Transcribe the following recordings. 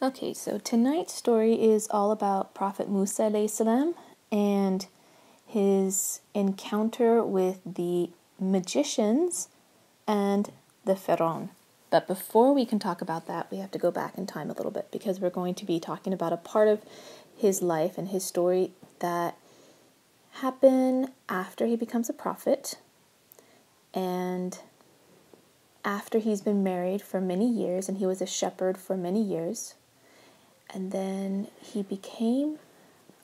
Okay, so tonight's story is all about Prophet Musa alayhi salam and his encounter with the magicians and the Pharaoh. But before we can talk about that, we have to go back in time a little bit because we're going to be talking about a part of his life and his story that happened after he becomes a prophet and after he's been married for many years and he was a shepherd for many years. And then he became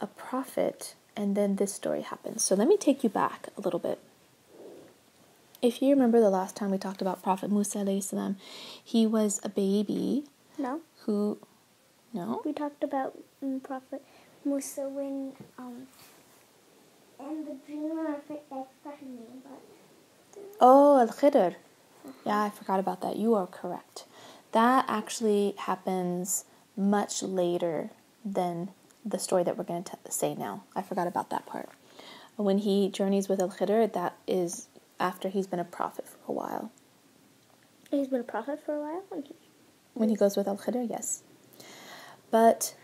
a prophet, and then this story happened. So let me take you back a little bit. If you remember the last time we talked about Prophet Musa alayhi salam, he was a baby. No. No? We talked about Prophet Musa when, and the dream, I forgot his name, but... Oh, al-Khidr. Yeah, I forgot about that. You are correct. That actually happens much later than the story that we're going to say now. I forgot about that part. When he journeys with al-Khidr, that is after he's been a prophet for a while. He's been a prophet for a while? When he goes with al-Khidr, yes. But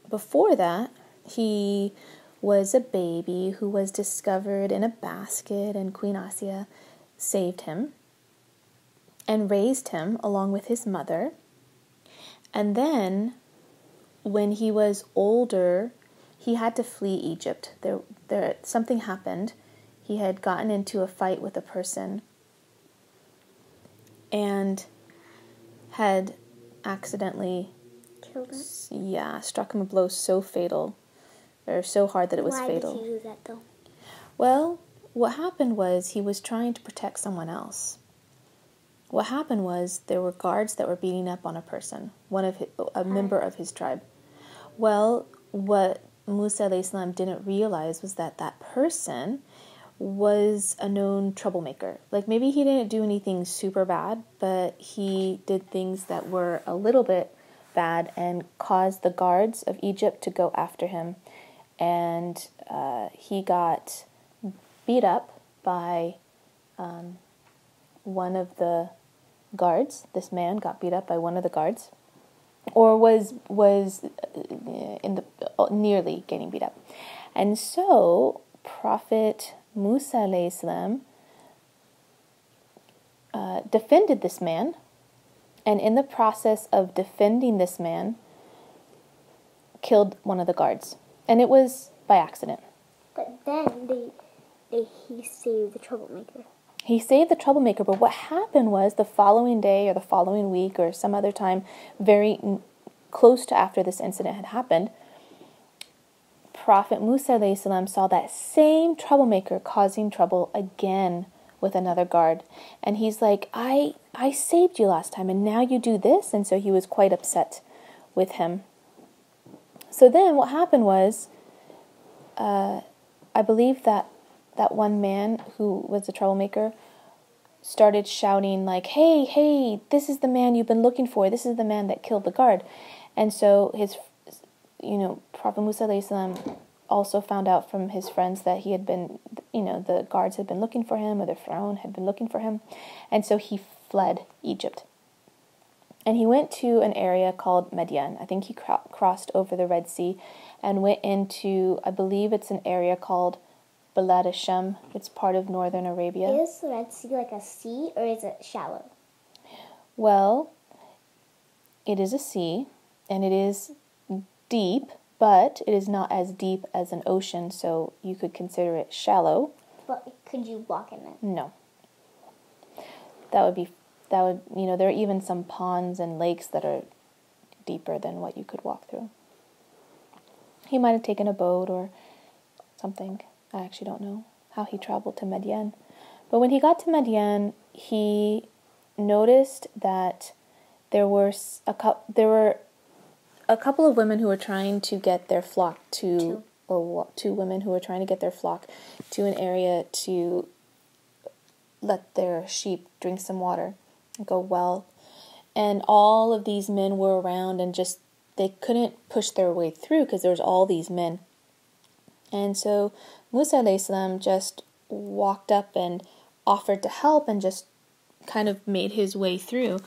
before that, he was a baby who was discovered in a basket, and Queen Asya saved him and raised him along with his mother. And then, when he was older, he had to flee Egypt. Something happened. He had gotten into a fight with a person and had accidentally killed him? Yeah, struck him a blow so fatal, or so hard that it was fatal. Why did he do that, though? Well, what happened was he was trying to protect someone else. What happened was there were guards that were beating up on a person, a member of his tribe. Well, what Musa alayhi salam didn't realize was that that person was a known troublemaker. Like, maybe he didn't do anything super bad, but he did things that were a little bit bad and caused the guards of Egypt to go after him. And he got beat up by one of the guards. This man got beat up by one of the guards, or was nearly getting beat up. And so Prophet Musa alayhi salam defended this man, and in the process of defending this man, killed one of the guards, and it was by accident. But then he saved the troublemaker. He saved the troublemaker, but what happened was the following day or the following week or some other time, very close to after this incident had happened, Prophet Musa alayhi salam saw that same troublemaker causing trouble again with another guard. And he's like, I saved you last time and now you do this? And so he was quite upset with him. So then what happened was, I believe that one man who was the troublemaker started shouting like, hey, this is the man you've been looking for. This is the man that killed the guard. And so Prophet Musa alayhi salam also found out from his friends that he had been, the guards had been looking for him, or the Pharaoh had been looking for him. And so he fled Egypt. And he went to an area called Madian. I think he crossed over the Red Sea and went into, I believe it's an area called Balad Sham. It's part of northern Arabia. Is the Red Sea like a sea, or is it shallow? Well, it is a sea, and it is deep, but it is not as deep as an ocean, so you could consider it shallow. But could you walk in it? No. There are even some ponds and lakes that are deeper than what you could walk through. He might have taken a boat or something. I actually don't know how he traveled to Madian. But when he got to Madian, he noticed that there were a couple of women who were trying to get their flock two women who were trying to get their flock to an area to let their sheep drink some water and go well. And all of these men were around and they couldn't push their way through because there was all these men. And so Musa alayhi salam just walked up and offered to help and just kind of made his way through.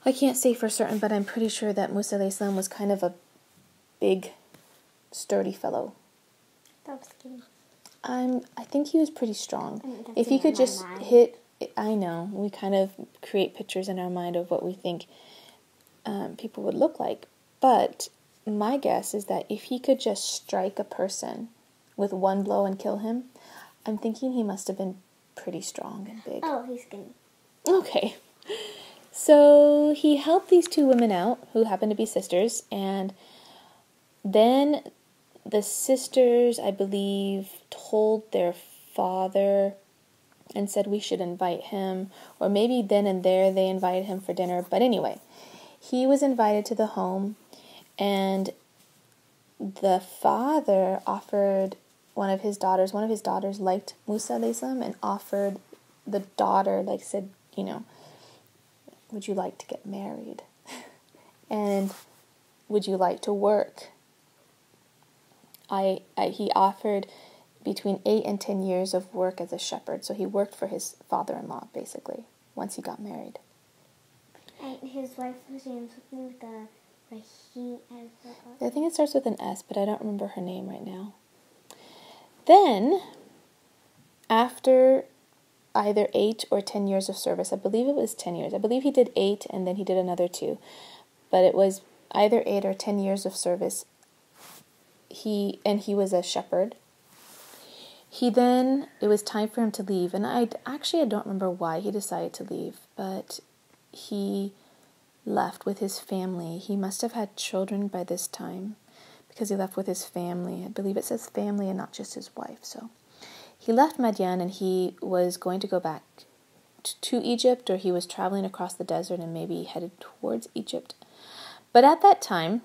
I can't say for certain, but I'm pretty sure that Musa alayhi salam was kind of a big, sturdy fellow. That was skinny. I think he was pretty strong. That's If he in could my just mind. hit, I know, we kind of create pictures in our mind of what we think people would look like. But my guess is that if he could just strike a person with one blow and kill him, I'm thinking he must have been pretty strong and big. Oh, he's skinny. Okay. So he helped these two women out who happened to be sisters, and then the sisters, I believe, told their father and said we should invite him, or maybe then and there they invited him for dinner. But anyway, he was invited to the home, and the father offered one of his daughters liked Musa alayhi salam and offered the daughter, like said, would you like to get married? And would you like to work? He offered between 8 and 10 years of work as a shepherd. So he worked for his father-in-law, basically, once he got married. And his wife was named something with a Rahim. I think it starts with an S, but I don't remember her name right now. Then, after either 8 or 10 years of service, I believe it was 10 years. I believe he did 8 and then he did another 2. But it was either 8 or 10 years of service. He was a shepherd. It was time for him to leave. And I don't remember why he decided to leave, but he left with his family. He must have had children by this time because he left with his family. I believe it says family and not just his wife. So he left Madian and he was going to go back to Egypt, or he was traveling across the desert and maybe headed towards Egypt. But at that time,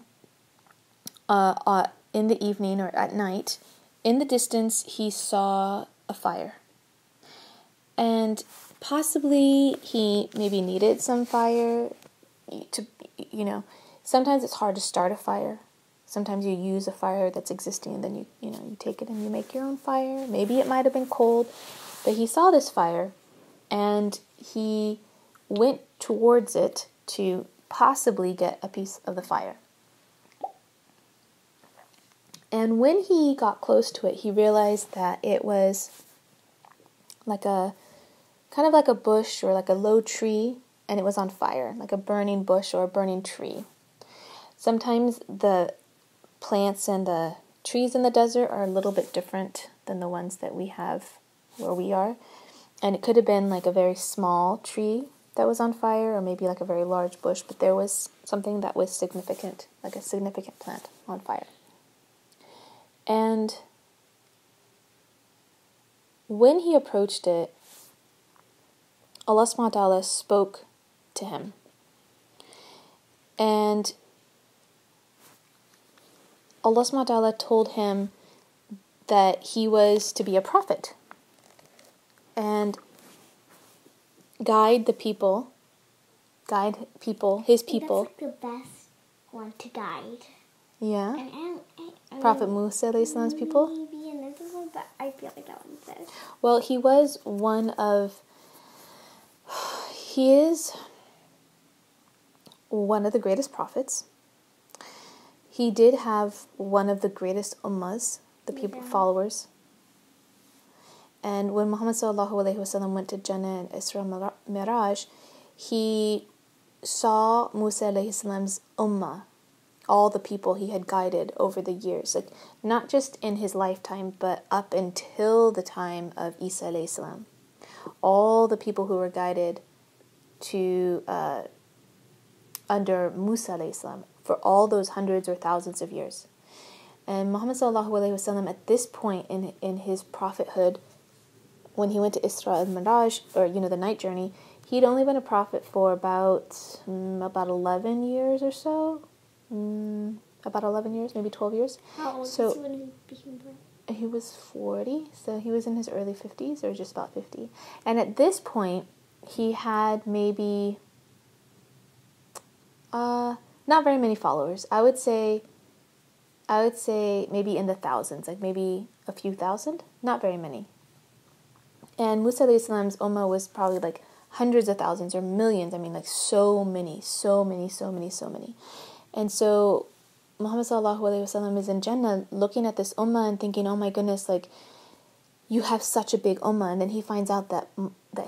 in the evening or at night, in the distance, he saw a fire. And possibly he maybe needed some fire to, sometimes it's hard to start a fire. Sometimes you use a fire that's existing and then you take it and you make your own fire. Maybe it might have been cold, but he saw this fire and he went towards it to possibly get a piece of the fire. And when he got close to it, he realized that it was kind of like a bush or like a low tree, and it was on fire, like a burning bush or a burning tree. Sometimes the plants and the trees in the desert are a little bit different than the ones that we have where we are. And it could have been like a very small tree that was on fire, or maybe like a very large bush, but there was something that was significant, like a significant plant on fire. And when he approached it, Allah subhanahu wa ta'ala spoke to him. And Allah subhanahu wa ta'ala told him that he was to be a prophet and guide his people. That's like the best one to guide. Yeah. And Prophet Musa alayhi salam's people. Maybe another one, but I feel like that one's best. Well, he is one of the greatest prophets. He did have one of the greatest ummahs, the people, followers. And when Muhammad sallallahu alaihi wasallam went to Jannah and Isra Miraj, he saw Musa alayhi salam's ummah, all the people he had guided over the years, like not just in his lifetime, but up until the time of Isa alayhi salam. All the people who were guided to under Musa alayhi salam for all those hundreds or thousands of years. And Muhammad sallallahu alaihi wasallam at this point in his prophethood, when he went to Isra al-Miraj, or the night journey, he'd only been a prophet for about 11 years or so. About 11 years, maybe 12 years. How old was he when he became born? He was 40, so he was in his early 50s, or just about 50. And at this point, he had maybe not very many followers. I would say maybe in the thousands, like maybe a few thousand, not very many. And Musa alayhi salam's ummah was probably like hundreds of thousands or millions. I mean, like so many. And so Muhammad sallallahu alaihi wasallam is in Jannah looking at this ummah and thinking, oh my goodness, like you have such a big ummah. And then he finds out that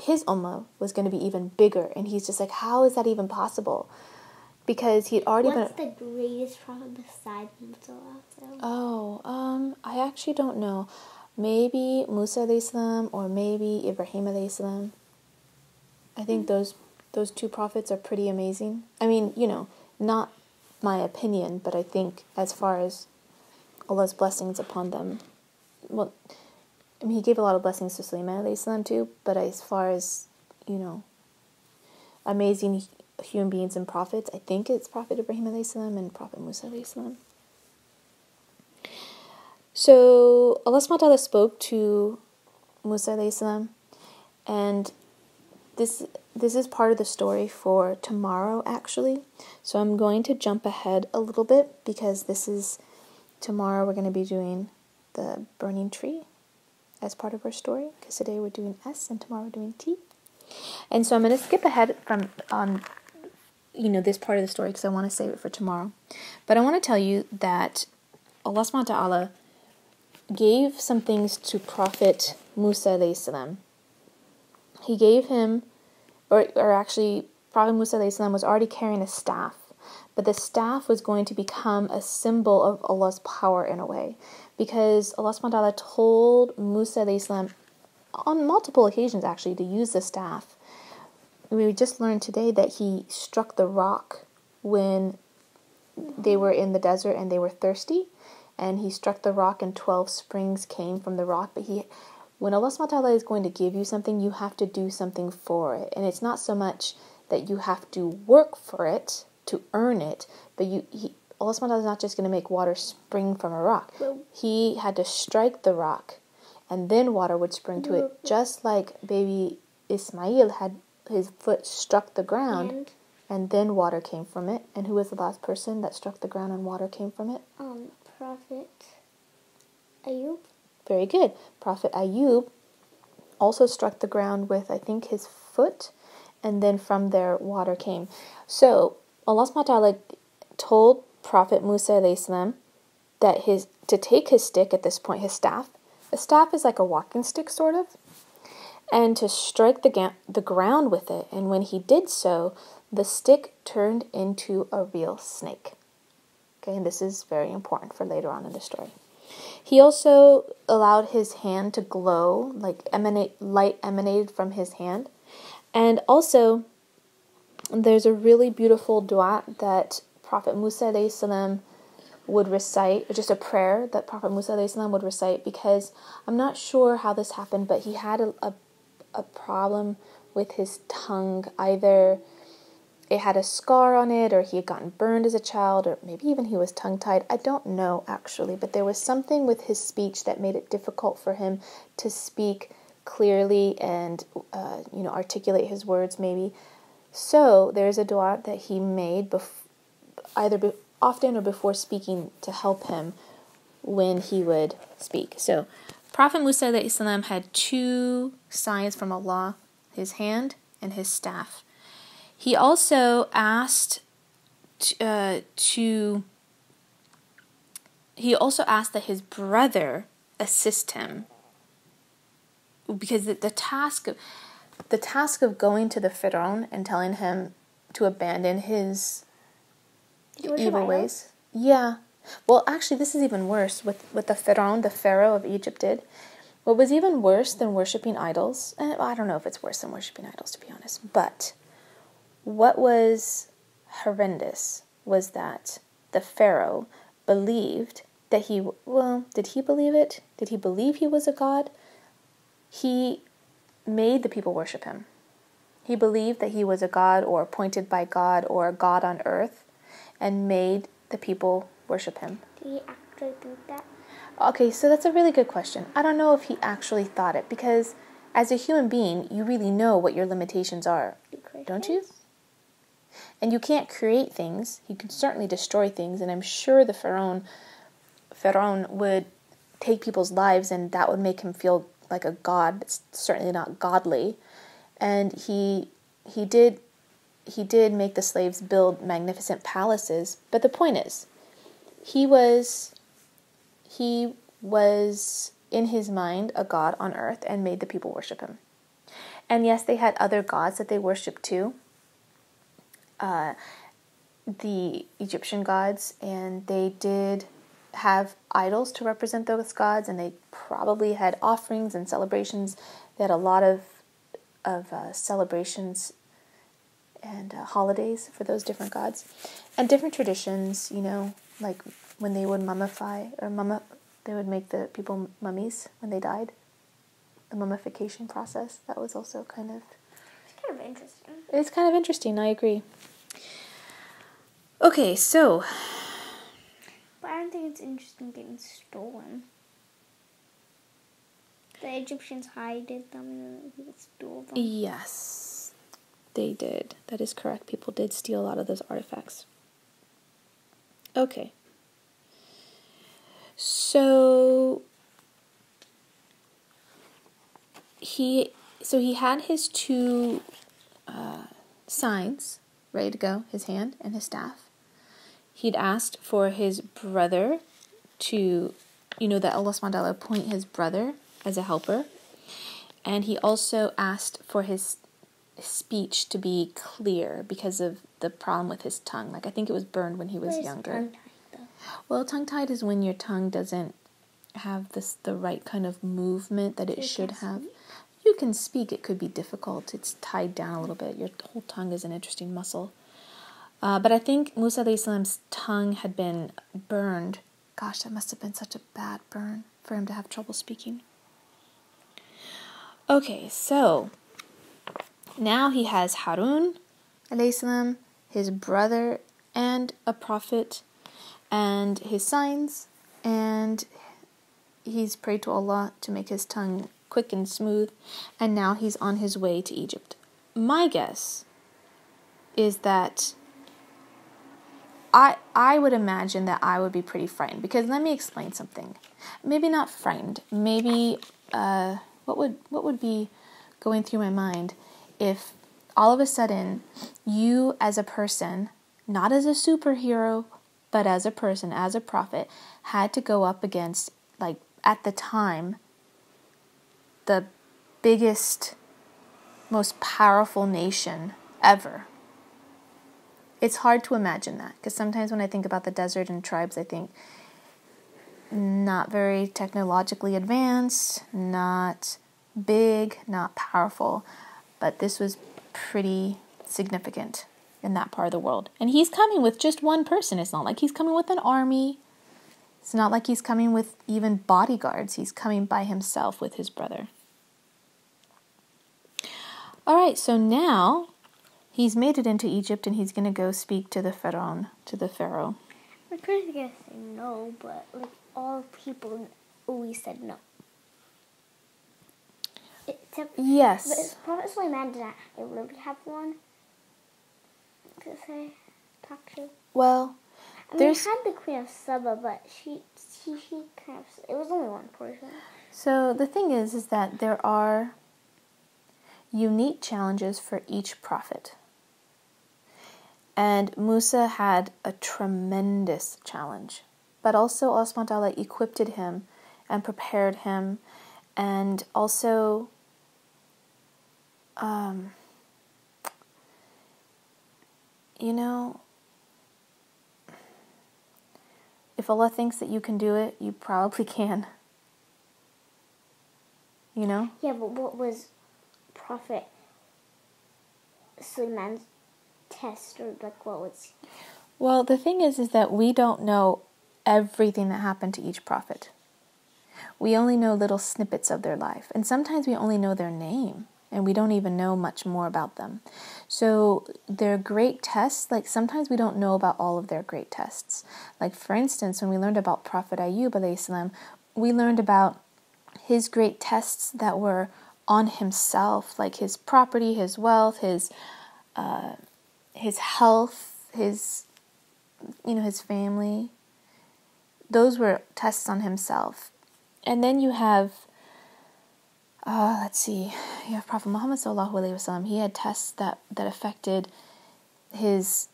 his ummah was going to be even bigger. And he's just like, how is that even possible? Because he'd already What's the greatest prophet besides Musa? I actually don't know. Maybe Musa alayhi salam or maybe Ibrahim alayhi salam. I think those two prophets are pretty amazing. I mean, not my opinion, but I think as far as Allah's blessings upon them, well, I mean, he gave a lot of blessings to Sulaiman alayhi salam too, but as far as, amazing human beings and prophets, I think it's Prophet Ibrahim alayhi salam and Prophet Musa alayhi salam. So Allah subhanahu wa ta'ala spoke to Musa alayhi salam, and this is part of the story for tomorrow actually. So I'm going to jump ahead a little bit because tomorrow we're going to be doing the burning tree as part of our story, because today we're doing S and tomorrow we're doing T. And so I'm going to skip ahead from this part of the story because I want to save it for tomorrow. But I want to tell you that Allah subhanahu wa ta'ala gave some things to Prophet Musa alayhi salam. He gave him, or actually Prophet Musa alayhi salam was already carrying a staff, but the staff was going to become a symbol of Allah's power in a way, because Allah subhanahu wa ta'ala told Musa alayhi salam on multiple occasions actually to use the staff. We just learned today that he struck the rock when they were in the desert and they were thirsty, and he struck the rock and 12 springs came from the rock. But when Allah subhanahu wa ta'ala is going to give you something, you have to do something for it. And it's not so much that you have to work for it to earn it, but Allah subhanahu wa ta'ala is not just going to make water spring from a rock. He had to strike the rock and then water would spring to it, just like baby Ismail had his foot struck the ground and then water came from it. And who was the last person that struck the ground and water came from it? Prophet Ayub. Very good. Prophet Ayub also struck the ground with, I think, his foot, and then from there water came. So Allah subhanahu wa ta'ala told Prophet Musa alayhi salam that to take his stick at this point, his staff. A staff is like a walking stick sort of, and to strike the ground with it. And when he did so, the stick turned into a real snake. Okay, and this is very important for later on in the story. He also allowed his hand to glow, like light emanated from his hand. And also, there's a really beautiful dua that Prophet Musa alayhi salam would recite, just a prayer that Prophet Musa alayhi salam would recite, because I'm not sure how this happened, but he had a problem with his tongue. Either it had a scar on it, or he had gotten burned as a child, or maybe even he was tongue-tied. I don't know, actually, but there was something with his speech that made it difficult for him to speak clearly and, articulate his words, maybe. So there's a dua that he made often or before speaking to help him when he would speak. So Prophet Musa alayhi salam had two signs from Allah, his hand and his staff. He also asked that his brother assist him, because the task of going to the Pharaoh and telling him to abandon his evil ways. Yeah. Well, actually, this is even worse with the Pharaoh of Egypt did. What was even worse than worshipping idols, and I don't know if it's worse than worshipping idols, to be honest, but what was horrendous was that the Pharaoh believed that did he believe it? Did he believe he was a god? He made the people worship him. He believed that he was a god or appointed by God or a god on earth, and made the people worship him. Did he actually think that? Okay, so that's a really good question. I don't know if he actually thought it, because as a human being, you really know what your limitations are, don't you? And you can't create things. You can certainly destroy things, and I'm sure the Pharaoh would take people's lives, and that would make him feel like a god, but certainly not godly. and he did make the slaves build magnificent palaces. But the point is, he was in his mind a god on earth and made the people worship him. And yes, they had other gods that they worshipped too, the Egyptian gods, and they did have idols to represent those gods, and they probably had offerings and celebrations. They had a lot of celebrations and holidays for those different gods, and different traditions, like when they would mummify, they would make the people mummies when they died. The mummification process, that was also It's kind of interesting. It's kind of interesting, I agree. Okay, so... But I don't think it's interesting getting stolen. The Egyptians hided them and then people stole them. Yes, they did. That is correct. People did steal a lot of those artifacts. Okay. So he had his two signs ready to go, his hand and his staff. He'd asked for his brother to, that Allah subhanahu wa ta'ala appoint his brother as a helper. And he also asked for his speech to be clear because of the problem with his tongue. Like, I think it was burned when he was younger. Tongue-tied, though? Well, tongue-tied is when your tongue doesn't have the right kind of movement that it should have. You can speak, it could be difficult. It's tied down a little bit. Your whole tongue is an interesting muscle. But I think Musa alayhi salam's tongue had been burned. Gosh, that must have been such a bad burn for him to have trouble speaking. Okay, so now he has Harun alayhi salam, his brother, and a prophet, and his signs, and he's prayed to Allah to make his tongue quick and smooth, and now he's on his way to Egypt. My guess is that I would imagine that I would be pretty frightened, because let me explain something. Maybe not frightened. Maybe what would be going through my mind if all of a sudden you as a person, not as a superhero, but as a person, as a prophet, had to go up against, like, at the time, the biggest, most powerful nation ever. It's hard to imagine that, because sometimes when I think about the desert and tribes, I think not very technologically advanced, not big, not powerful, but this was pretty significant in that part of the world. And he's coming with just one person. It's not like he's coming with an army. It's not like he's coming with even bodyguards. He's coming by himself with his brother. All right, so now he's made it into Egypt, and he's going to go speak to the Pharaoh. We're going to say no, but like all people always said no. Yes. But Prophet Sulaiman didn't really have one to talk to. Well, he had the Queen of Saba, but she kind of, it was only one person. So the thing is that there are unique challenges for each prophet. And Musa had a tremendous challenge. But also Allah subhanahu wa ta'ala equipped him and prepared him, and also if Allah thinks that you can do it, you probably can. Yeah, but what was Prophet Sulaiman's test, or like what was? Well, the thing is that we don't know everything that happened to each prophet. We only know little snippets of their life, and sometimes we only know their name, and we don't even know much more about them. So their great tests, like sometimes we don't know about all of their great tests. Like for instance, when we learned about Prophet Ayyub alayhi salam, we learned about his great tests that were on himself, like his property, his wealth, his health, his family. Those were tests on himself. And then you have let's see. You have Prophet Muhammad sallallahu alaihi wasallam. He had tests that affected his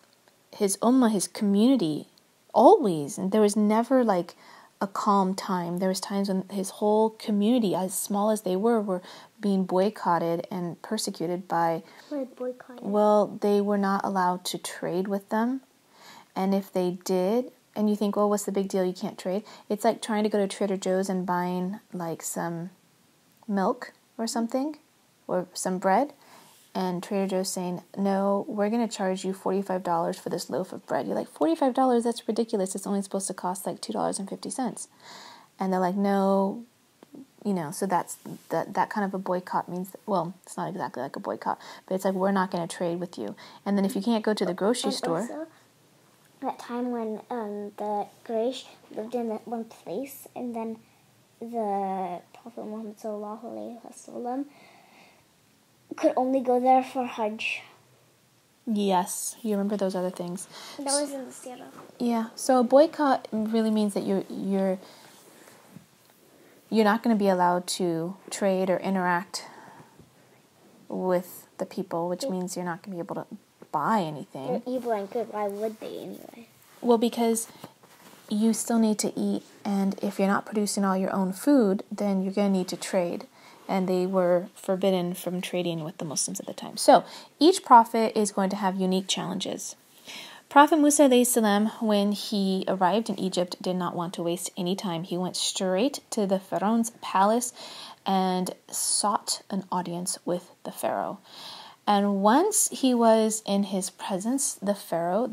ummah, his community, always. And there was never like a calm time. There was times when his whole community, as small as they were being boycotted and persecuted by... What boycotted? Well, they were not allowed to trade with them. And if they did, and you think, well, what's the big deal? You can't trade. It's like trying to go to Trader Joe's and buying like some milk or something, or some bread. And Trader Joe's saying, no, we're going to charge you $45 for this loaf of bread. You're like, $45? That's ridiculous. It's only supposed to cost like $2.50. And they're like, no, so that's that kind of a boycott means, well, it's not exactly like a boycott, but it's like, we're not going to trade with you. And then if you can't go to the grocery store. Also, that time when the Quraysh lived in that one place, and then the Prophet Muhammad sallallahu alaihi wasallam could only go there for Hajj. Yes, you remember those other things. That was in the Sirah. Yeah, so a boycott really means that you're not going to be allowed to trade or interact with the people, which means you're not going to be able to buy anything. They're evil and good. Why would they anyway? Well, because you still need to eat, and if you're not producing all your own food, then you're going to need to trade. And they were forbidden from trading with the Muslims at the time. So each prophet is going to have unique challenges. Prophet Musa alayhi salam, when he arrived in Egypt, did not want to waste any time. He went straight to the Pharaoh's palace and sought an audience with the Pharaoh. And once he was in his presence, the Pharaoh,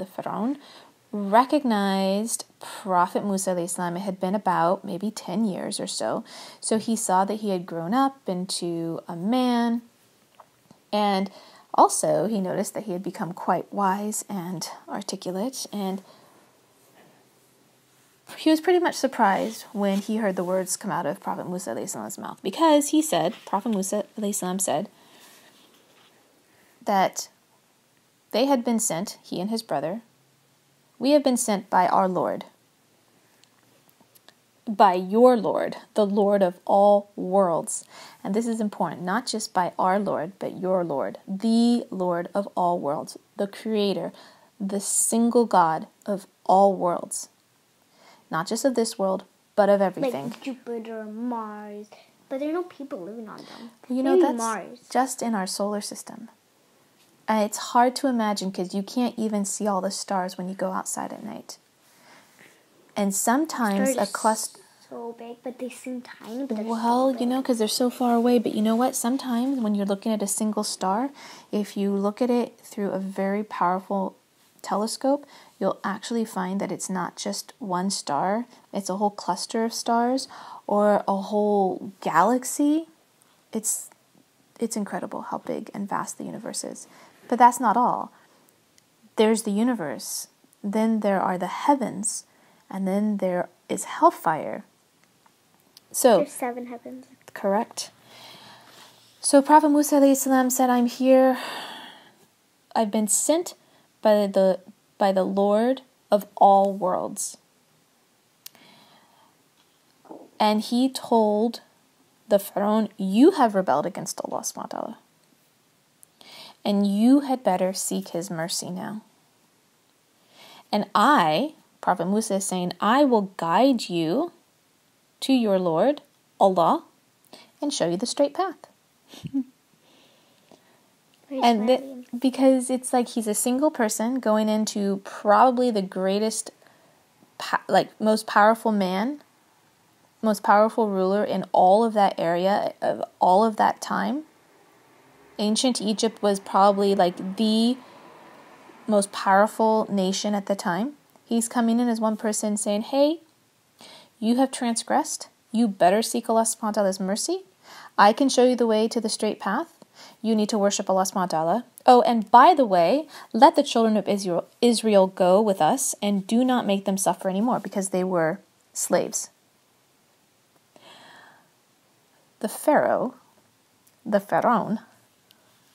recognized Prophet Musa alayhi salam. It had been about maybe 10 years or so. So he saw that he had grown up into a man. And also he noticed that he had become quite wise and articulate. And he was pretty much surprised when he heard the words come out of Prophet Musa alayhi salam's mouth. Because Prophet Musa alayhi salam said that they had been sent, he and his brother, we have been sent by our Lord, by your Lord, the Lord of all worlds. And this is important, not just by our Lord, but your Lord, the Lord of all worlds, the Creator, the single God of all worlds. Not just of this world, but of everything. Like Jupiter, Mars, but there are no people living on them. Maybe that's Mars. Just in our solar system. And it's hard to imagine because you can't even see all the stars when you go outside at night. And sometimes a cluster... so big, but they seem tiny. But well, because they're so far away. But you know what? Sometimes when you're looking at a single star, if you look at it through a very powerful telescope, you'll actually find that it's not just one star. It's a whole cluster of stars or a whole galaxy. It's incredible how big and vast the universe is. But that's not all. There's the universe. Then there are the heavens. And then there is hellfire. So there's 7 heavens. Correct. So Prophet Musa alayhi salam said, I'm here. I've been sent by the Lord of all worlds. And he told the Pharaoh, you have rebelled against Allah subhanahu wa ta'ala. And you had better seek his mercy now. And Prophet Musa is saying, I will guide you to your Lord, Allah, and show you the straight path. And because it's like he's a single person going into probably the greatest, most powerful man, most powerful ruler in all of that area, of all of that time. Ancient Egypt was probably like the most powerful nation at the time. He's coming in as one person saying, hey, you have transgressed. You better seek Allah subhanahu wa ta'ala's mercy. I can show you the way to the straight path. You need to worship Allah subhanahu wa ta'ala. Oh, and by the way, let the children of Israel go with us and do not make them suffer anymore because they were slaves. The Pharaoh,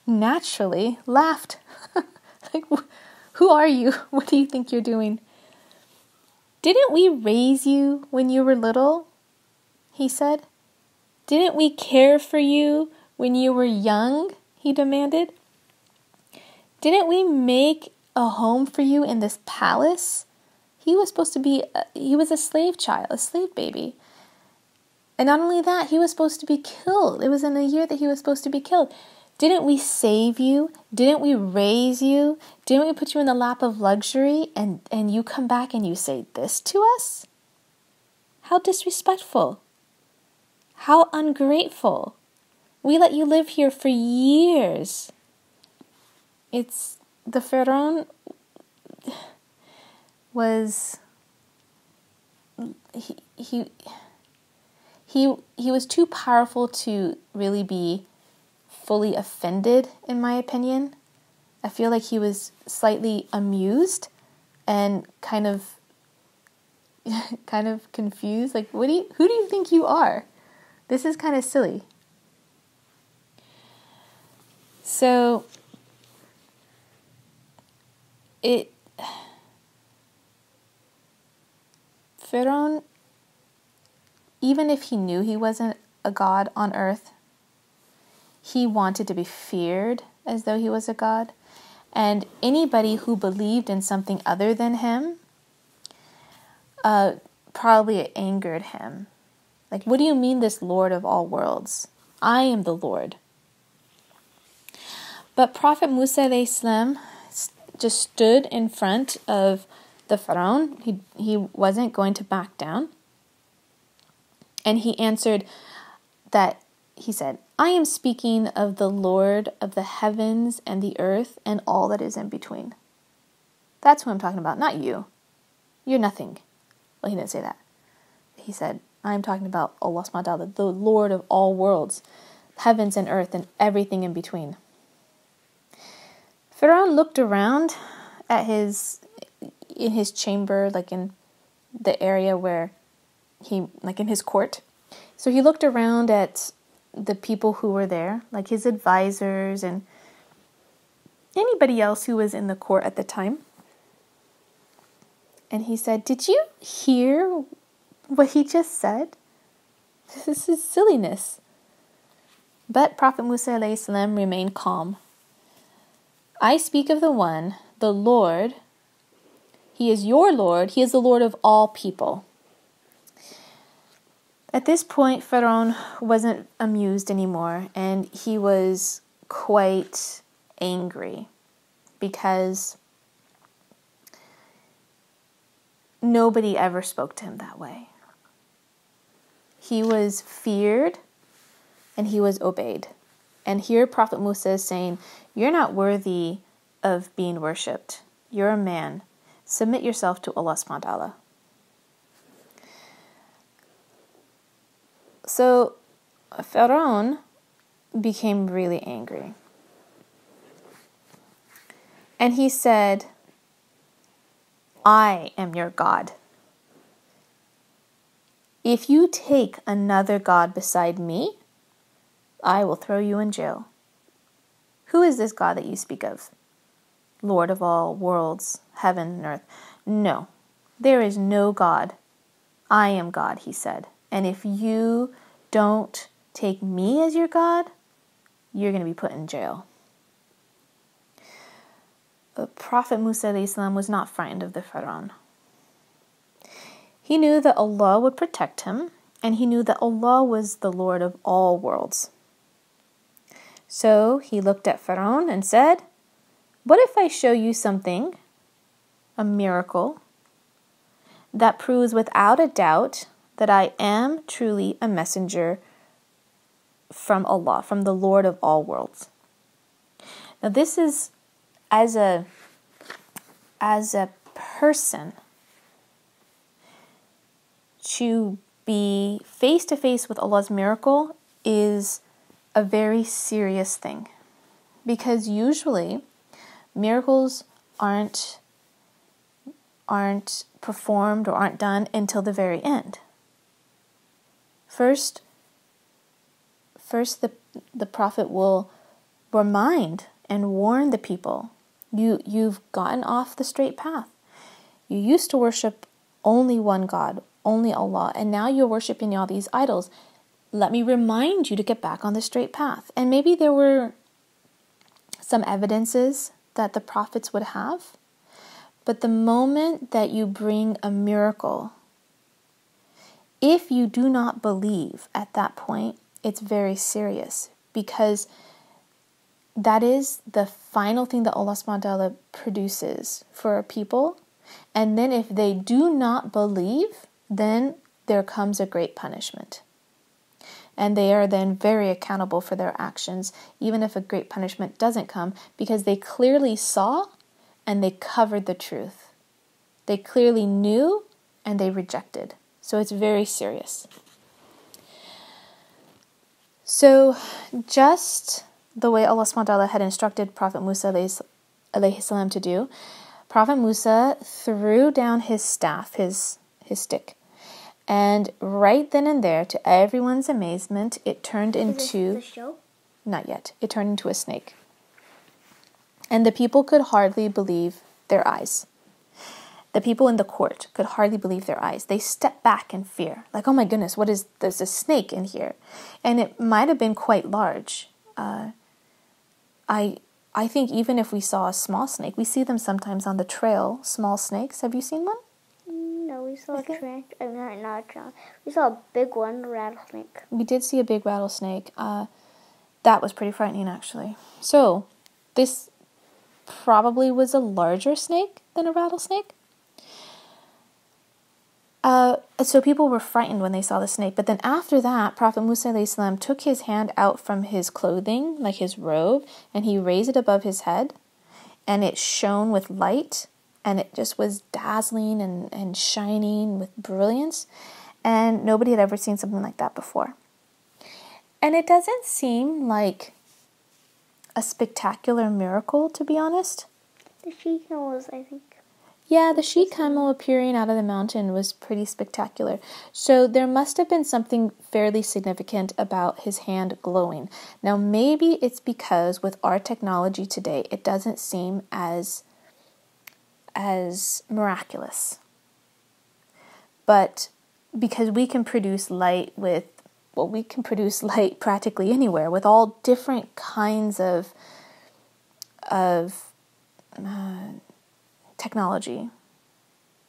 naturally laughed. Like, who are you? What do you think you're doing? Didn't we raise you when you were little? He said. Didn't we care for you when you were young? He demanded. Didn't we make a home for you in this palace? He was a slave child, a slave baby. And not only that, he was supposed to be killed. It was in a year that he was supposed to be killed. Didn't we save you? Didn't we raise you? Didn't we put you in the lap of luxury and you come back and you say this to us? How disrespectful. How ungrateful. We let you live here for years. The Pharaoh was, he was too powerful to really be fully offended, in my opinion. I feel like he was slightly amused and kind of confused. Like, who do you think you are? This is kind of silly. So Pharaoh, even if he knew he wasn't a god on earth, he wanted to be feared as though he was a god. And anybody who believed in something other than him probably angered him. Like, what do you mean, this Lord of all worlds? I am the Lord. But Prophet Musa alayhi salam just stood in front of the Pharaoh. He wasn't going to back down. And he answered that, he said, I am speaking of the Lord of the heavens and the earth and all that is in between. That's who I'm talking about, not you. You're nothing. Well, he didn't say that. He said, I'm talking about Allah subhanahu wa ta'ala, the Lord of all worlds, heavens and earth and everything in between. Pharaoh looked around at in his chamber, like in the area where like in his court. So he looked around at the people who were there, like his advisors and anybody else who was in the court at the time. And he said, did you hear what he just said? This is silliness. But Prophet Musa alayhi salam remained calm. I speak of the one, the Lord. He is your Lord. He is the Lord of all people. At this point, Pharaoh wasn't amused anymore, and he was quite angry because nobody ever spoke to him that way. He was feared and he was obeyed. And here Prophet Musa is saying, you're not worthy of being worshipped. You're a man. Submit yourself to Allah subhanahu wa ta'ala. So Pharaoh became really angry. And he said, I am your God. If you take another God beside me, I will throw you in jail. Who is this God that you speak of? Lord of all worlds, heaven and earth. No, there is no God. I am God, he said. And if you don't take me as your God, you're going to be put in jail. Prophet Musa alayhi salam was not frightened of the Pharaoh. He knew that Allah would protect him, and he knew that Allah was the Lord of all worlds. So he looked at Pharaoh and said, what if I show you something, a miracle, that proves without a doubt that I am truly a messenger from Allah, from the Lord of all worlds? Now this is, as a person, to be face to face with Allah's miracle is a very serious thing, because usually miracles aren't performed or aren't done until the very end. First the Prophet will remind and warn the people, you've gotten off the straight path. You used to worship only one God, only Allah, and now you're worshiping all these idols. let me remind you to get back on the straight path. And maybe there were some evidences that the prophets would have. But the moment that you bring a miracle, if you do not believe at that point, it's very serious, because that is the final thing that Allah subhanahu wa ta'ala produces for a people. And then if they do not believe, then there comes a great punishment. And they are then very accountable for their actions, even if a great punishment doesn't come, because they clearly saw and they covered the truth. They clearly knew and they rejected. So it's very serious. So just the way Allah subhanahu wa ta'ala had instructed Prophet Musa alayhi salam to do, Prophet Musa threw down his staff, his stick. And right then and there, to everyone's amazement, it turned into... the show? Not yet. It turned into a snake. And the people could hardly believe their eyes. The people in the court could hardly believe their eyes. They stepped back in fear. Like, oh my goodness, there's a snake in here. And it might have been quite large. I think even if we saw a small snake, we see them sometimes on the trail, small snakes. Have you seen one? No, we saw we saw a big one, a rattlesnake. We did see a big rattlesnake. That was pretty frightening, actually. So, this probably was a larger snake than a rattlesnake. So people were frightened when they saw the snake. But then after that, Prophet Musa alayhi salam took his hand out from his clothing, like his robe, and he raised it above his head, and it shone with light, and it just was dazzling and shining with brilliance. And nobody had ever seen something like that before. And it doesn't seem like a spectacular miracle, to be honest. The she-camel was, I think. Yeah, the she-camel appearing out of the mountain was pretty spectacular. So there must have been something fairly significant about his hand glowing. Now, maybe it's because with our technology today, it doesn't seem as miraculous. But because we can produce light we can produce light practically anywhere with all different kinds of technology.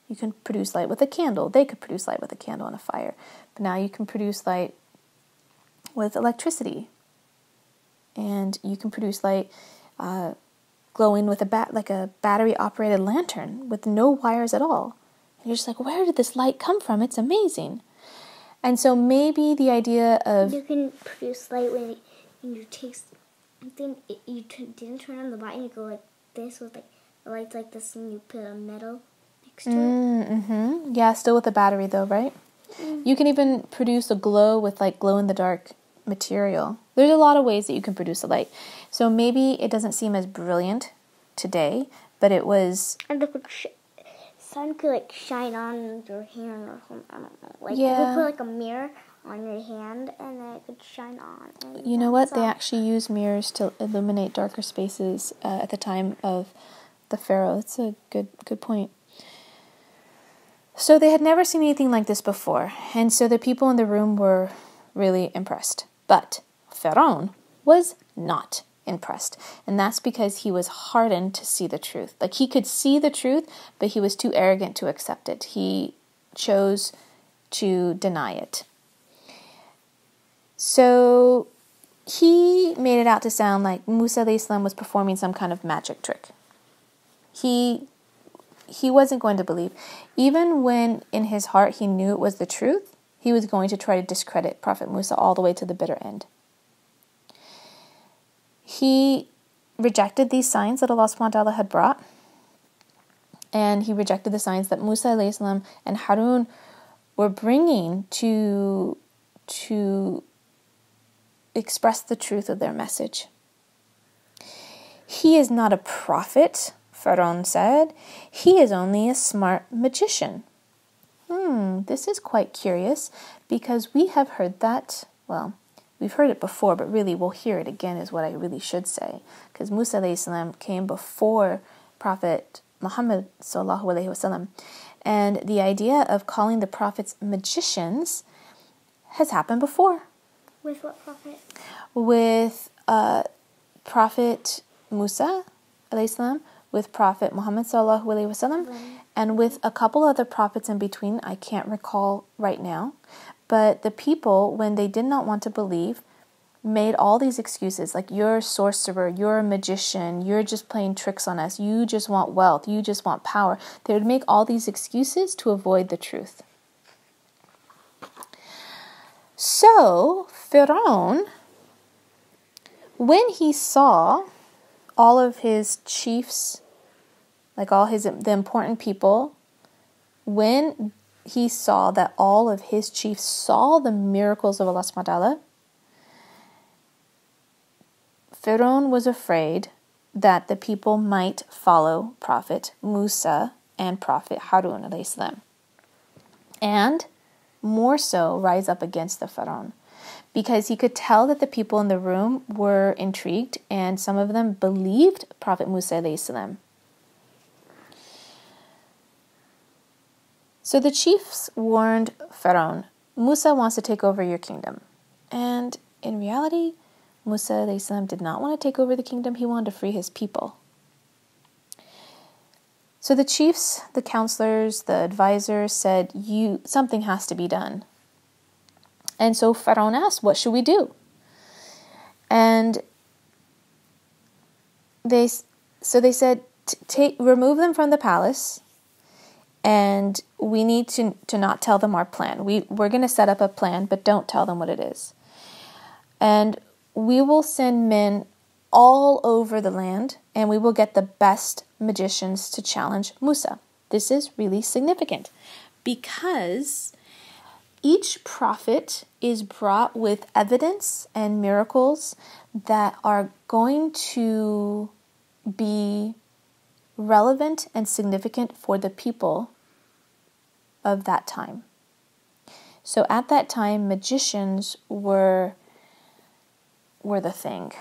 You can produce light with a candle. They could produce light with a candle and a fire. But now you can produce light with electricity. And you can produce light glowing with a battery-operated lantern with no wires at all. And you're just like, where did this light come from? It's amazing. And so maybe the idea of... You can produce light when you take something, you didn't turn on the button, you go like this with like the lights like this, and you put a metal next to it. Mm-hmm. Yeah, still with a battery though, right? Mm. You can even produce a glow with like glow-in-the-dark material. There's a lot of ways that you can produce a light. So maybe it doesn't seem as brilliant today, but it was... And the sun could like shine on your hand or something. I don't know. Like yeah. You could put like a mirror on your hand and then it could shine on. You know what? They actually use mirrors to illuminate darker spaces at the time of the Pharaoh. That's a good point. So they had never seen anything like this before. And so the people in the room were really impressed. But Pharaoh was not impressed. And that's because he was hardened to see the truth. Like he could see the truth, but he was too arrogant to accept it. He chose to deny it. So he made it out to sound like Musa alayhi salam was performing some kind of magic trick. He wasn't going to believe. Even when in his heart he knew it was the truth, he was going to try to discredit Prophet Musa all the way to the bitter end. He rejected these signs that Allah subhanahu wa ta'ala had brought. And he rejected the signs that Musa alayhi salam and Harun were bringing to express the truth of their message. He is not a prophet, Pharaoh said. He is only a smart magician. This is quite curious because we have heard that, well, we've heard it before, but really we'll hear it again is what I really should say. Because Musa alayhi salam came before Prophet Muhammad sallallahu alayhi wasallam. And the idea of calling the prophets magicians has happened before. With what prophet? With Prophet Musa, alayhi salam, with Prophet Muhammad sallallahu alaihi wasallam, and with a couple other prophets in between. I can't recall right now. But the people, when they did not want to believe, made all these excuses, like, you're a sorcerer, you're a magician, you're just playing tricks on us, you just want wealth, you just want power. They would make all these excuses to avoid the truth. So, Pharaoh, when he saw all of his chiefs, like the important people, when he saw that all of his chiefs saw the miracles of Allah subhanahu wa ta'ala, Pharaoh was afraid that the people might follow Prophet Musa and Prophet Harun alayhi salam, and more so rise up against the Pharaoh, because he could tell that the people in the room were intrigued, and some of them believed Prophet Musa alayhi salam. So the chiefs warned Pharaoh, Musa wants to take over your kingdom. And in reality, Musa alayhi salam did not want to take over the kingdom. He wanted to free his people. So the chiefs, the counselors, the advisors said, something has to be done. And so Pharaoh asked, what should we do? And they said, remove them from the palace, and we need to not tell them our plan. We're going to set up a plan, but don't tell them what it is. And we will send men all over the land, and we will get the best magicians to challenge Musa. This is really significant because each prophet is brought with evidence and miracles that are going to be relevant and significant for the people of that time. So at that time, magicians were the thing.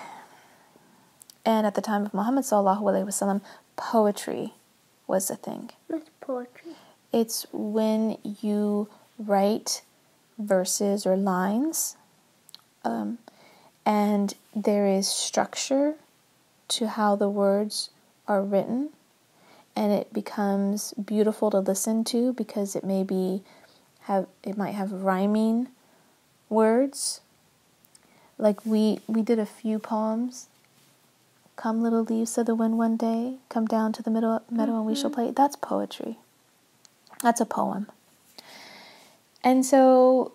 And at the time of Muhammad sallallahu alaihi wasallam, poetry was the thing. What's poetry? It's when you write verses or lines, and there is structure to how the words are written, and it becomes beautiful to listen to because it might have rhyming words. Like we did a few poems. Come little leaves of the wind one day, come down to the meadow and we shall play. That's poetry. That's a poem. And so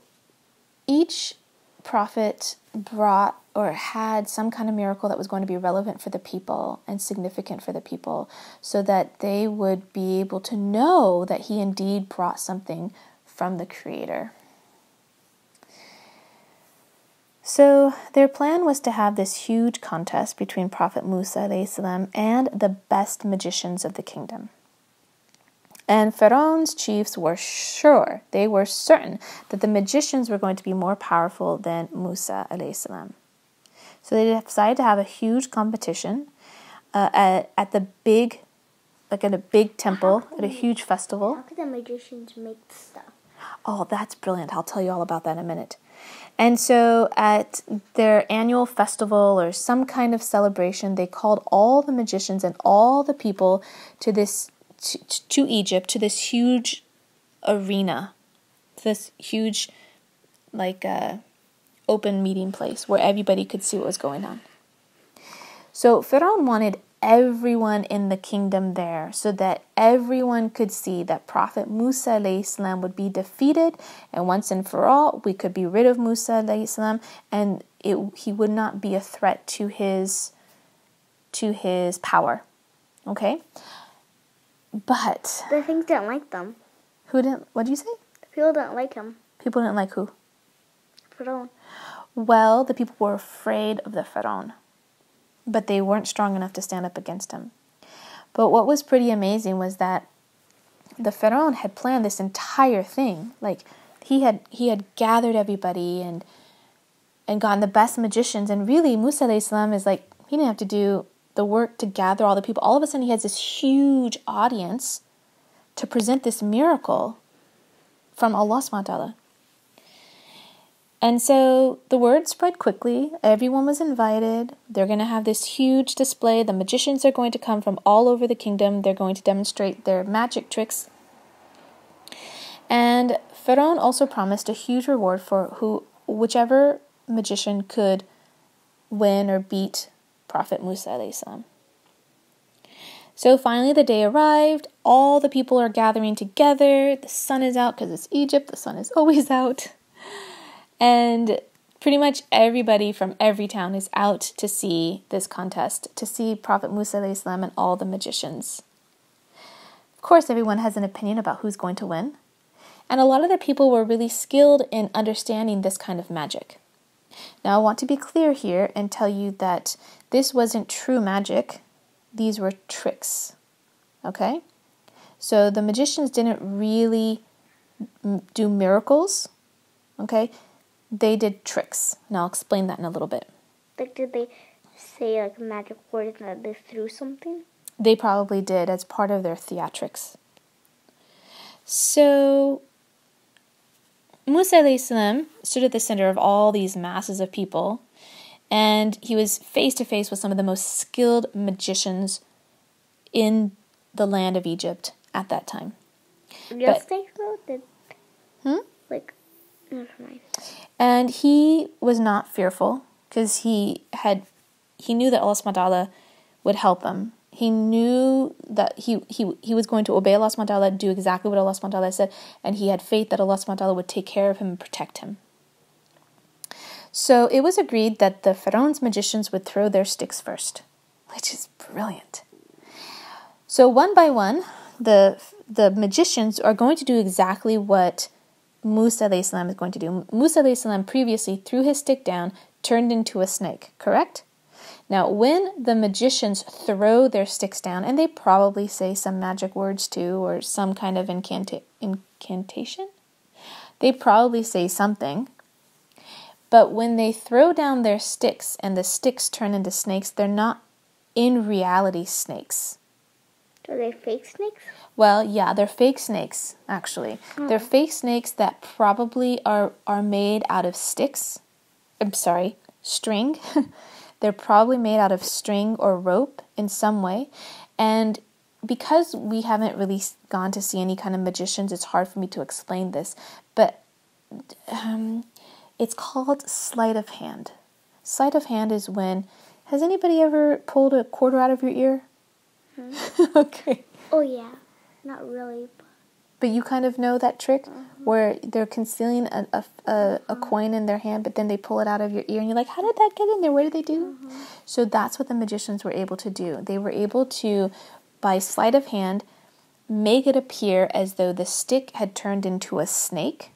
each prophet brought or had some kind of miracle that was going to be relevant for the people and significant for the people, so that they would be able to know that he indeed brought something from the Creator. So their plan was to have this huge contest between Prophet Musa alayhi salam and the best magicians of the kingdom. And Pharaoh's chiefs were sure, they were certain that the magicians were going to be more powerful than Musa alayhi salam. So they decided to have a huge competition at a big temple, at a huge festival. How could the magicians make stuff? Oh, that's brilliant. I'll tell you all about that in a minute. And so at their annual festival or some kind of celebration, they called all the magicians and all the people to Egypt, to this huge arena, this huge open meeting place where everybody could see what was going on. So Pharaoh wanted everyone in the kingdom there so that everyone could see that Prophet Musa alayhi salam would be defeated, and once and for all we could be rid of Musa alayhi salam, and he would not be a threat to his power. Okay? But the things didn't like them. Who didn't? What did you say? People didn't like him. People didn't like who? Pharaoh. Well, the people were afraid of the Pharaoh, but they weren't strong enough to stand up against him. But what was pretty amazing was that the Pharaoh had planned this entire thing. Like he had gathered everybody and gotten the best magicians, and really Musa alayhi salam is like, he didn't have to do the work to gather all the people. All of a sudden he has this huge audience to present this miracle from Allah subhanahu wa ta'ala. And so the word spread quickly. Everyone was invited. They're going to have this huge display. The magicians are going to come from all over the kingdom. They're going to demonstrate their magic tricks. And Pharaoh also promised a huge reward for whichever magician could win or beat Prophet Musa alayhi salam. So finally the day arrived. All the people are gathering together. The sun is out because it's Egypt. The sun is always out. And pretty much everybody from every town is out to see this contest, to see Prophet Musa alayhi salam and all the magicians. Of course, everyone has an opinion about who's going to win. And a lot of the people were really skilled in understanding this kind of magic. Now, I want to be clear here and tell you that this wasn't true magic. These were tricks. Okay? So the magicians didn't really do miracles. Okay? They did tricks. And I'll explain that in a little bit. Like, did they say, like, a magic word and that they threw something? They probably did as part of their theatrics. So Musa alayhi salam stood at the center of all these masses of people, and he was face to face with some of the most skilled magicians in the land of Egypt at that time. Real snakes though? Like, never mind. And he was not fearful because he knew that Allah subhanahu wa ta'ala would help him. He knew that he was going to obey Allah subhanahu wa ta'ala, do exactly what Allah subhanahu wa ta'ala said, and he had faith that Allah subhanahu wa ta'ala would take care of him and protect him. So it was agreed that the Pharaoh's magicians would throw their sticks first, which is brilliant. So one by one, the magicians are going to do exactly what Musa alayhi salam is going to do. Musa alayhi salam previously threw his stick down, turned into a snake, correct? Now, when the magicians throw their sticks down, and they probably say some magic words too, or some kind of incantation, they probably say something. But when they throw down their sticks and the sticks turn into snakes, they're not in reality snakes. Are they fake snakes? Well, yeah, they're fake snakes, actually. They're fake snakes that probably are made out of string. They're probably made out of string or rope in some way. And because we haven't really gone to see any kind of magicians, it's hard for me to explain this. But it's called sleight of hand. Sleight of hand is when... Has anybody ever pulled a quarter out of your ear? Okay. Oh, yeah. Not really. But you kind of know that trick where they're concealing a coin in their hand, but then they pull it out of your ear and you're like, how did that get in there? What did they do? So that's what the magicians were able to do. They were able to, by sleight of hand, make it appear as though the stick had turned into a snake.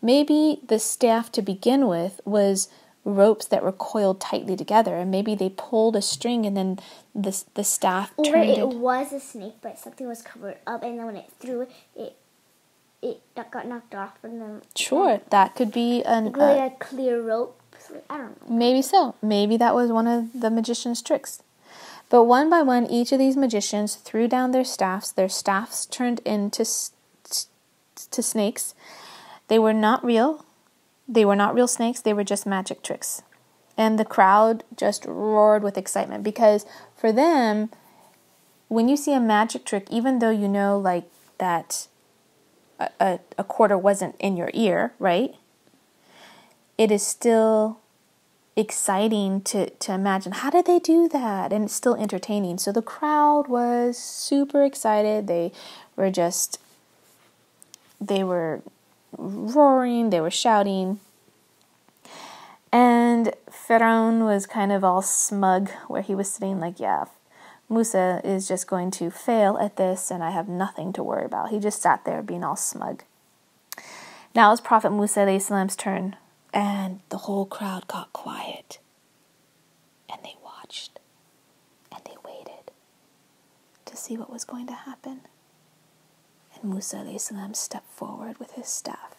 Maybe the staff to begin with was ropes that were coiled tightly together, and maybe they pulled a string and then the staff turned it was a snake, but something was covered up, and then when it threw it got knocked off, and then sure, that could be a clear rope. I don't know. Maybe so. Maybe that was one of the magician's tricks. But one by one, each of these magicians threw down their staffs. Their staffs turned into snakes. They were not real. They were not real snakes. They were just magic tricks. And the crowd just roared with excitement because for them, when you see a magic trick, even though you know like that a quarter wasn't in your ear, right? It is still exciting to imagine, how did they do that? And it's still entertaining. So the crowd was super excited. They were roaring, they were shouting. And Pharaoh was kind of all smug where he was sitting like, yeah, Musa is just going to fail at this and I have nothing to worry about. He just sat there being all smug. Now it was Prophet Musa alayhi salam's turn, and the whole crowd got quiet. And they watched and they waited to see what was going to happen. And Musa alayhi salam stepped forward with his staff.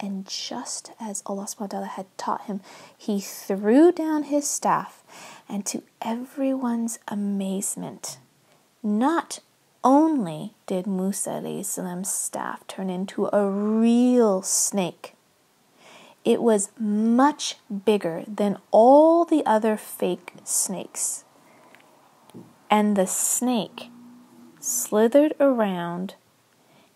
And just as Allah subhanahu wa ta'ala had taught him, he threw down his staff, and to everyone's amazement, not only did Musa alayhi salam's staff turn into a real snake, it was much bigger than all the other fake snakes. And the snake slithered around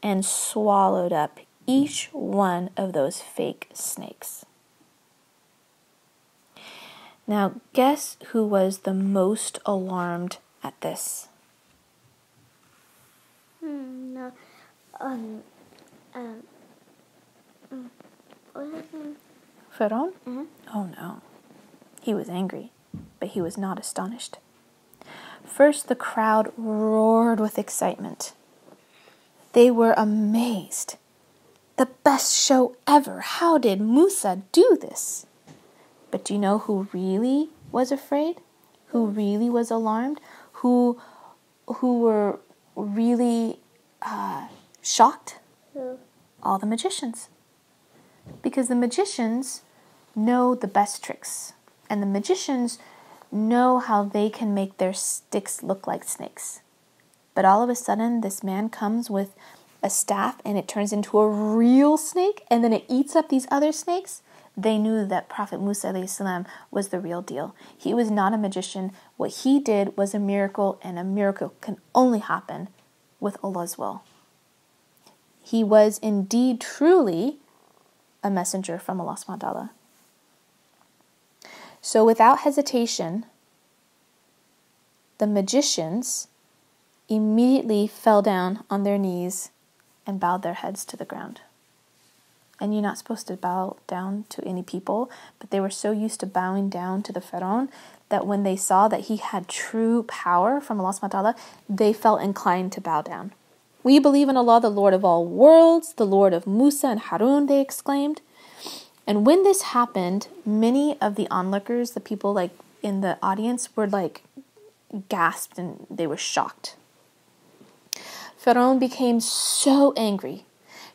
and swallowed up each one of those fake snakes. Now, guess who was the most alarmed at this? No. What was his name? Pharaoh? Mm-hmm. Oh no. He was angry, but he was not astonished. First, the crowd roared with excitement. They were amazed. The best show ever. How did Musa do this? But do you know who really was afraid? Who really was alarmed? Who were really shocked? Who? All the magicians. Because the magicians know the best tricks. And the magicians know how they can make their sticks look like snakes. But all of a sudden, this man comes with a staff and it turns into a real snake and then it eats up these other snakes. They knew that Prophet Musa ﷺ was the real deal. He was not a magician. What he did was a miracle, and a miracle can only happen with Allah's will. He was indeed truly a messenger from Allah subhanahu wa ta'ala. So without hesitation, the magicians immediately fell down on their knees and bowed their heads to the ground. And you're not supposed to bow down to any people, but they were so used to bowing down to the Pharaoh that when they saw that he had true power from Allah subhanahu wa ta'ala, they felt inclined to bow down. We believe in Allah, the Lord of all worlds, the Lord of Musa and Harun, they exclaimed. And when this happened, many of the onlookers, the people like in the audience, were like gasped and they were shocked. Pharaoh became so angry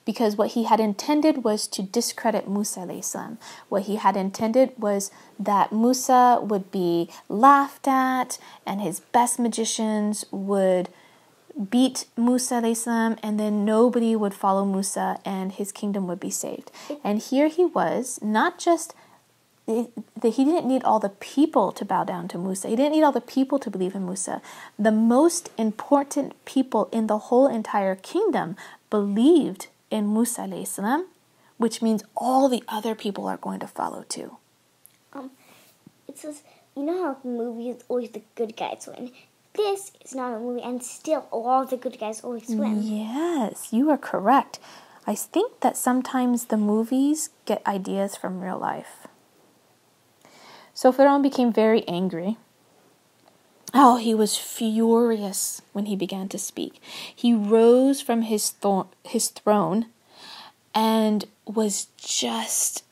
because what he had intended was to discredit Musa alayhi salam. What he had intended was that Musa would be laughed at and his best magicians would beat Musa alayhi salam, and then nobody would follow Musa and his kingdom would be saved. And here he was, not just he didn't need all the people to bow down to Musa. He didn't need all the people to believe in Musa. The most important people in the whole entire kingdom believed in Musa alayhi salam, which means all the other people are going to follow too. It says, you know how movies always the good guys win. This is not a movie, and still all the good guys always win. Yes, you are correct. I think that sometimes the movies get ideas from real life. So Pharaoh became very angry. Oh, he was furious when he began to speak. He rose from his throne and was just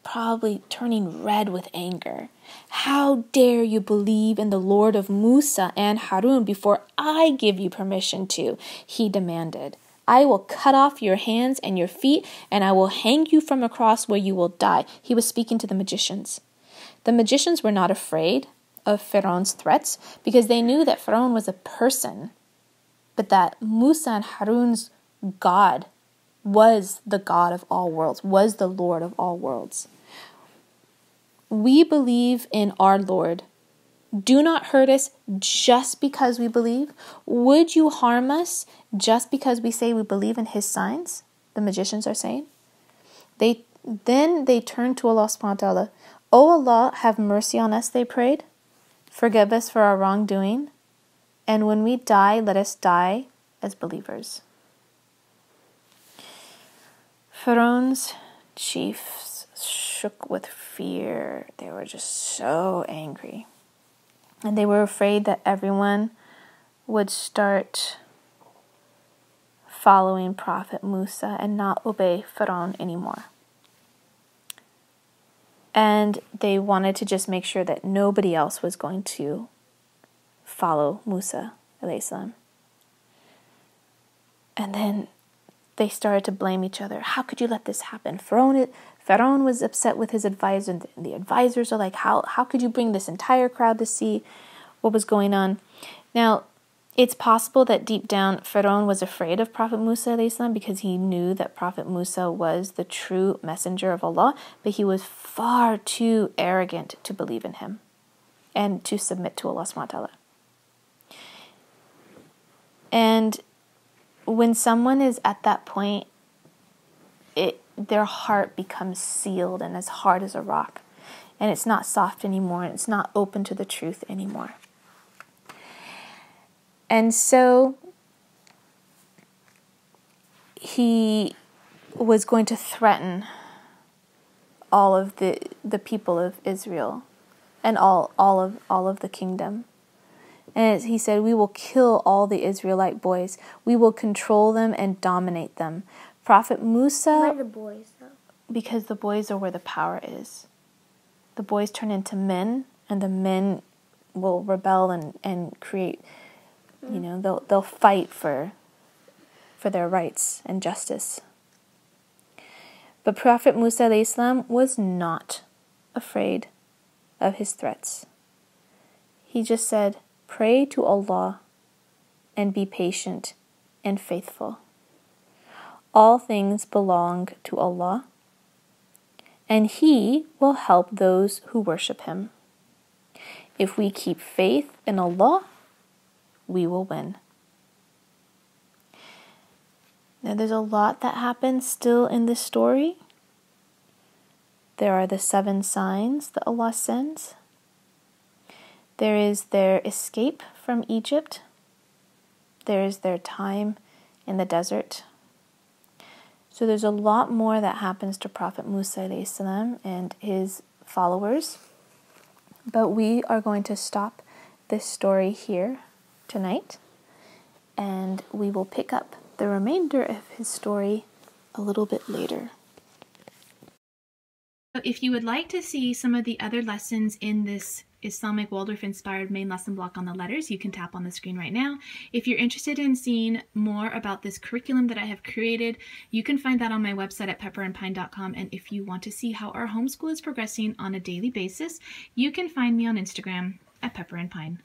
probably turning red with anger. How dare you believe in the Lord of Musa and Harun before I give you permission to? He demanded. I will cut off your hands and your feet, and I will hang you from a cross where you will die. He was speaking to the magicians. The magicians were not afraid of Pharaoh's threats because they knew that Pharaoh was a person, but that Musa and Harun's God was the God of all worlds, was the Lord of all worlds. We believe in our Lord. Do not hurt us just because we believe. Would you harm us just because we say we believe in his signs? The magicians are saying. Then they turned to Allah subhanahu wa ta'ala. O Allah, have mercy on us, they prayed. Forgive us for our wrongdoing. And when we die, let us die as believers. Pharaoh's chiefs shook with fear. They were just so angry. And they were afraid that everyone would start following Prophet Musa and not obey Pharaoh anymore. And they wanted to just make sure that nobody else was going to follow Musa alayhi salam. And then they started to blame each other. How could you let this happen? Pharaoh was upset with his advisor. And the advisors are like, how could you bring this entire crowd to see what was going on? Now, It's possible that deep down Pharaoh was afraid of Prophet Musa alayhi salam because he knew that Prophet Musa was the true messenger of Allah, but he was far too arrogant to believe in him and to submit to Allah subhanahu wa ta'ala. And when someone is at that point, their heart becomes sealed and as hard as a rock. And it's not soft anymore, and it's not open to the truth anymore. And so he was going to threaten all of the people of Israel and all of the kingdom. And he said, we will kill all the Israelite boys. We will control them and dominate them. Prophet Musa... Why the boys, though? Because the boys are where the power is. The boys turn into men, and the men will rebel and create... You know, they'll fight for their rights and justice. But Prophet Musa alayhi salam was not afraid of his threats. He just said, pray to Allah and be patient and faithful. All things belong to Allah, and He will help those who worship Him. If we keep faith in Allah, we will win. Now there's a lot that happens still in this story. There are the 7 signs that Allah sends. There is their escape from Egypt. There is their time in the desert. So there's a lot more that happens to Prophet Musa alayhi salam and his followers. But we are going to stop this story here tonight, and we will pick up the remainder of his story a little bit later. If you would like to see some of the other lessons in this Islamic Waldorf inspired main lesson block on the letters, you can tap on the screen right now. If you're interested in seeing more about this curriculum that I have created, you can find that on my website at pepperandpine.com. And if you want to see how our homeschool is progressing on a daily basis, you can find me on Instagram at pepperandpine.